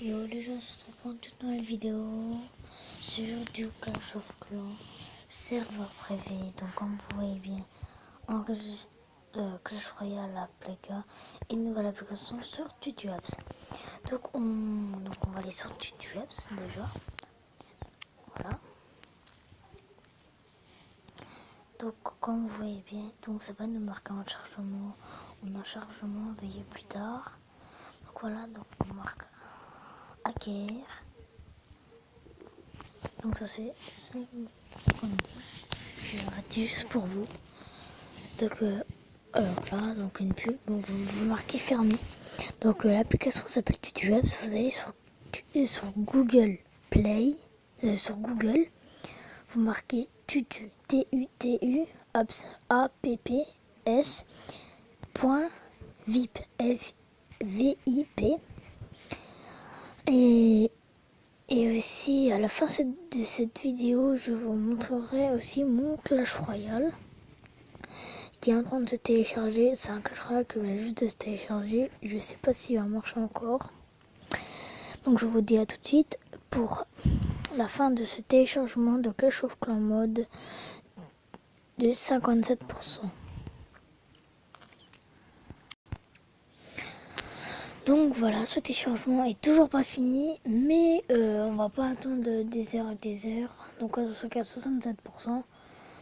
Yo les gens, on se retrouve pour une toute nouvelle vidéo sur du Clash of Clans serveur privé. Donc comme vous voyez bien, on enregistre Clash Royale à Playka et une nouvelle application sur TutuApps. Donc on va aller sur TutuApps déjà. Voilà. Donc comme vous voyez bien, donc ça va nous marquer en chargement. On a chargement, veuillez plus tard. Donc voilà, donc on marque acquérir. Donc ça c'est 52. Je vais arrêter juste pour vous. Donc voilà, donc une pub. Donc vous marquez fermé. Donc l'application s'appelle TutuApps. Vous allez sur Google Play, sur Google. Vous marquez Tutu, T-U-T-U, apps, A-P-P-S, .vip, F-V-I-P. Et aussi, à la fin de cette vidéo, je vous montrerai aussi mon Clash Royale qui est en train de se télécharger. C'est un Clash Royale qui vient juste de se télécharger. Je sais pas s'il va marcher encore. Donc je vous dis à tout de suite pour la fin de ce téléchargement de Clash of Clans mode de 57%. Donc voilà, ce téléchargement est toujours pas fini, mais on va pas attendre des heures et des heures. Donc on est à 67%.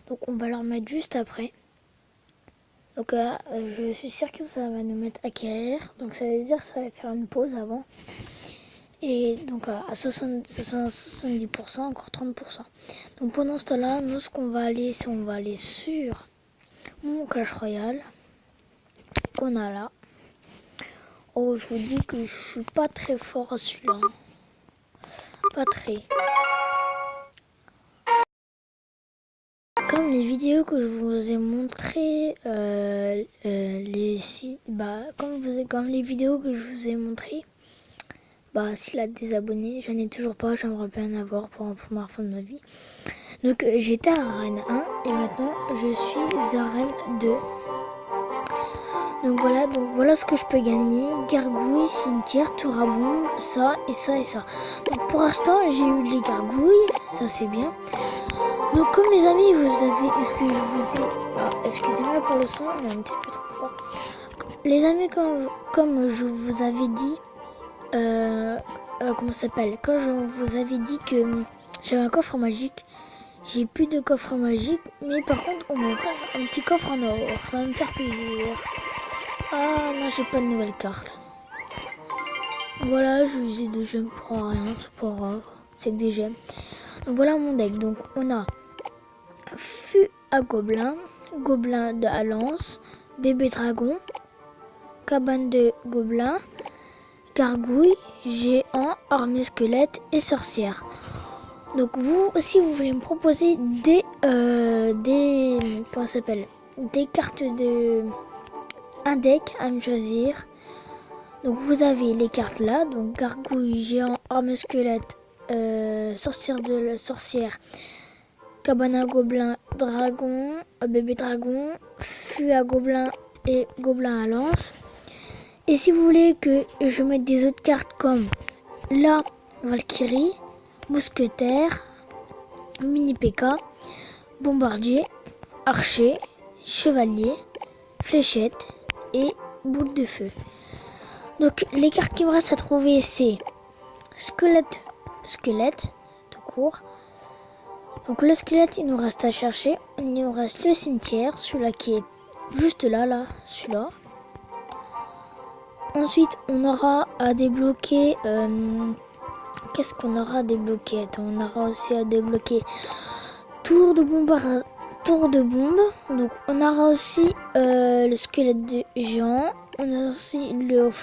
Donc on va le remettre juste après. Donc je suis sûre que ça va nous mettre acquérir. Donc ça veut dire que ça va faire une pause avant. Et donc à 70%, encore 30%. Donc pendant ce temps-là, nous ce qu'on va aller, c'est on va aller sur mon Clash Royale qu'on a là. Oh, je vous dis que je suis pas très fort à celui-là. Pas très. Comme les vidéos que je vous ai montrées, comme les vidéos que je vous ai montrées, s'il a des abonnés, j'en ai toujours pas, j'aimerais bien en avoir pour la première fois de ma vie. Donc j'étais à Arène 1 et maintenant je suis à Arène 2. Donc voilà ce que je peux gagner. Gargouille, cimetière, tour à bombe, ça et ça et ça. Donc pour l'instant j'ai eu les gargouilles, ça c'est bien. Donc comme les amis, excusez-moi pour le son, il est un petit peu trop fort. Les amis, comme je vous avais dit, comment ça s'appelle, quand je vous avais dit que j'avais un coffre magique, j'ai plus de coffre magique, mais par contre on me prend un petit coffre en or, ça va me faire plaisir. Ah non, j'ai pas de nouvelle carte. Voilà, je usais de gemmes pour rien, c'est pas grave, c'est que des gemmes. Donc voilà mon deck, donc on a Fût à Gobelin, Gobelin de Halance, Bébé Dragon, Cabane de Gobelin, Gargouille, Géant, Armée Squelette et Sorcière. Donc vous aussi vous voulez me proposer des cartes de un deck à me choisir. Donc vous avez les cartes là, donc Gargouille, Géant, Armée Squelette, Sorcière, Cabane à Gobelin, Dragon, Bébé Dragon, Fût à Gobelin et Gobelin à Lance. Et si vous voulez que je mette des autres cartes comme la Valkyrie, Mousquetaire, Mini PK, Bombardier, Archer, Chevalier, Fléchette et Boule de Feu. Donc les cartes qui me restent à trouver, c'est Squelette tout court. Donc le squelette, il nous reste à chercher. Il nous reste le cimetière, celui-là qui est juste là, celui-là. Ensuite, on aura à débloquer... qu'est-ce qu'on aura à débloquer? Attends, on aura aussi à débloquer tour de bombe. Donc on aura aussi le squelette de géant. On a aussi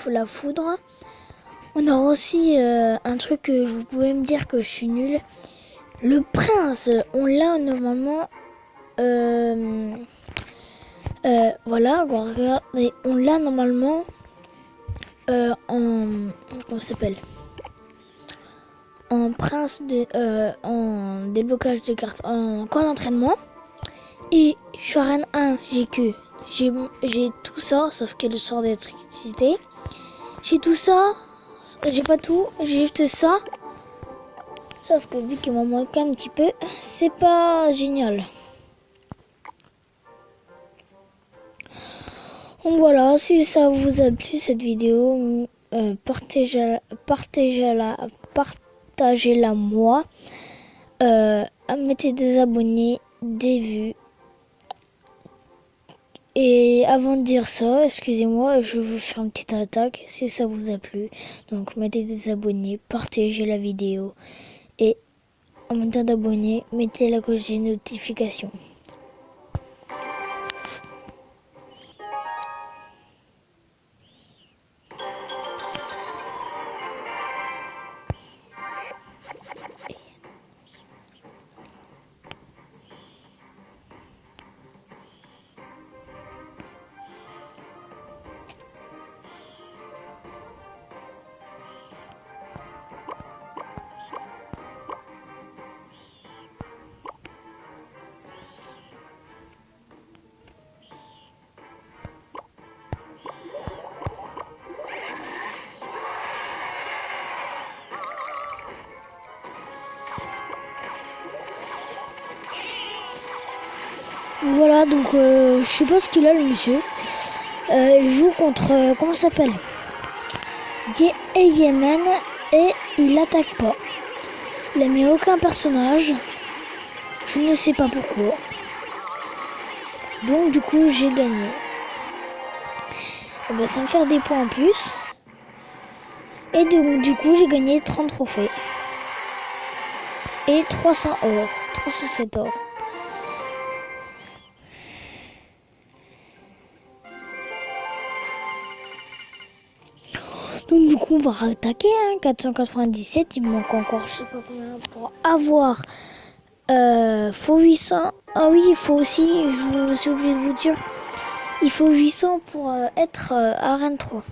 la foudre. On aura aussi un truc que vous pouvez me dire que je suis nulle. Le prince, on l'a normalement. Voilà, regardez, on l'a normalement comment ça s'appelle, en prince de en déblocage de cartes en camp d'entraînement. Et sur Arène 1, j'ai tout ça sauf que le sort d'électricité. J'ai tout ça J'ai pas tout, j'ai juste ça. Sauf que vu qu'il m'en manque un petit peu, c'est pas génial. Donc voilà, si ça vous a plu cette vidéo, partagez-la moi. Mettez des abonnés, des vues. Et avant de dire ça, excusez-moi, je vais vous faire une petite attaque si ça vous a plu. Donc mettez des abonnés, partagez la vidéo et en même temps d'abonner, mettez la cloche de notification. Voilà, donc je sais pas ce qu'il a le monsieur. Il joue contre, comment ça s'appelle, Yemen, et il attaque pas. Il a mis aucun personnage. Je ne sais pas pourquoi. Donc du coup j'ai gagné. Et ben, ça me fait des points en plus. Et du coup j'ai gagné 30 trophées. Et 300 or. 307 or. Donc du coup on va rattaquer, 497, il me manque encore je sais pas combien pour avoir, faut 800, ah oui il faut aussi, je me suis oublié de vous dire, il faut 800 pour être arène 3.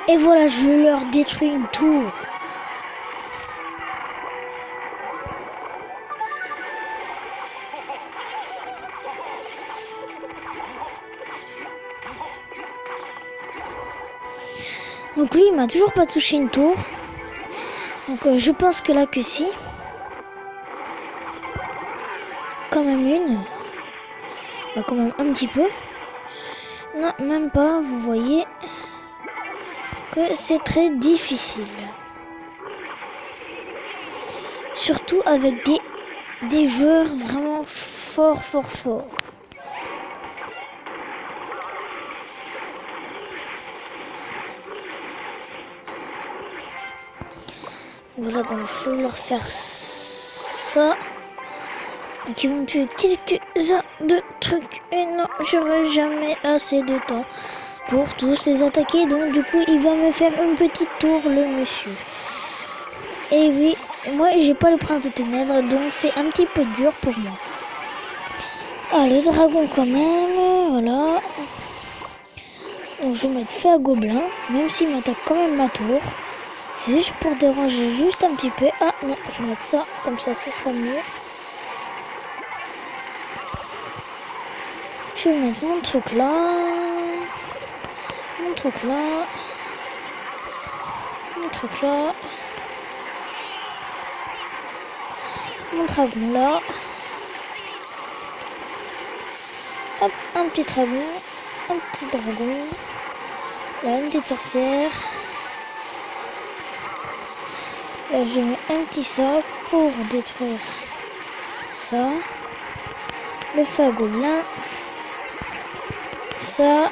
Et voilà, je leur détruis une tour. Donc lui, il m'a toujours pas touché une tour. Donc je pense que là que si. Quand même une. Bah, quand même un petit peu. Non, même pas, vous voyez que c'est très difficile. Surtout avec des joueurs vraiment forts. Voilà, donc je vais leur faire ça. Donc ils vont me tuer quelques-uns de trucs. Et non, j'aurai jamais assez de temps pour tous les attaquer. Donc du coup, il va me faire une petite tour, le monsieur. Et oui, moi j'ai pas le prince de ténèbres, donc c'est un petit peu dur pour moi. Ah, le dragon quand même, voilà. Donc je vais mettre feu à gobelin, même s'il m'attaque quand même ma tour. C'est juste pour déranger juste un petit peu. Ah non, je vais mettre ça, comme ça, ce sera mieux. Je vais mettre mon truc là. Mon truc là. Mon truc là. Mon dragon là. Hop, un petit dragon. Un petit dragon. Là, une petite sorcière. Là, je mets un petit sort pour détruire ça. Le feu à gobelin. Ça.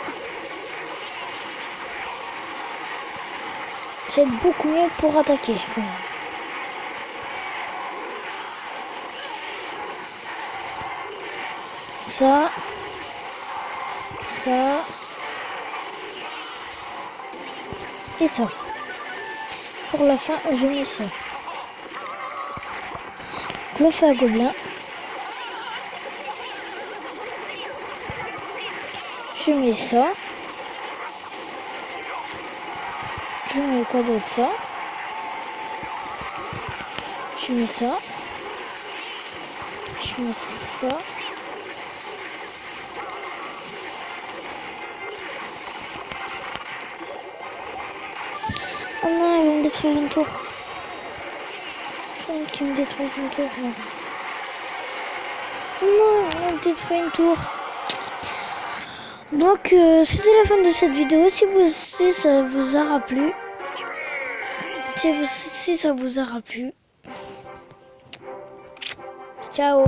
C'est beaucoup mieux pour attaquer. ça, ça et ça. Pour la fin, je mets ça. Le feu à gobelin. Je mets ça. Je mets quoi d'autre, ça. Je mets ça. Je mets ça. Oh non, ils vont me détruire une tour. Ils me détruisent une tour. Non, non, ils vont me détruire une tour. Donc, c'était la fin de cette vidéo. Si ça vous aura plu, si ça vous aura plu, ciao.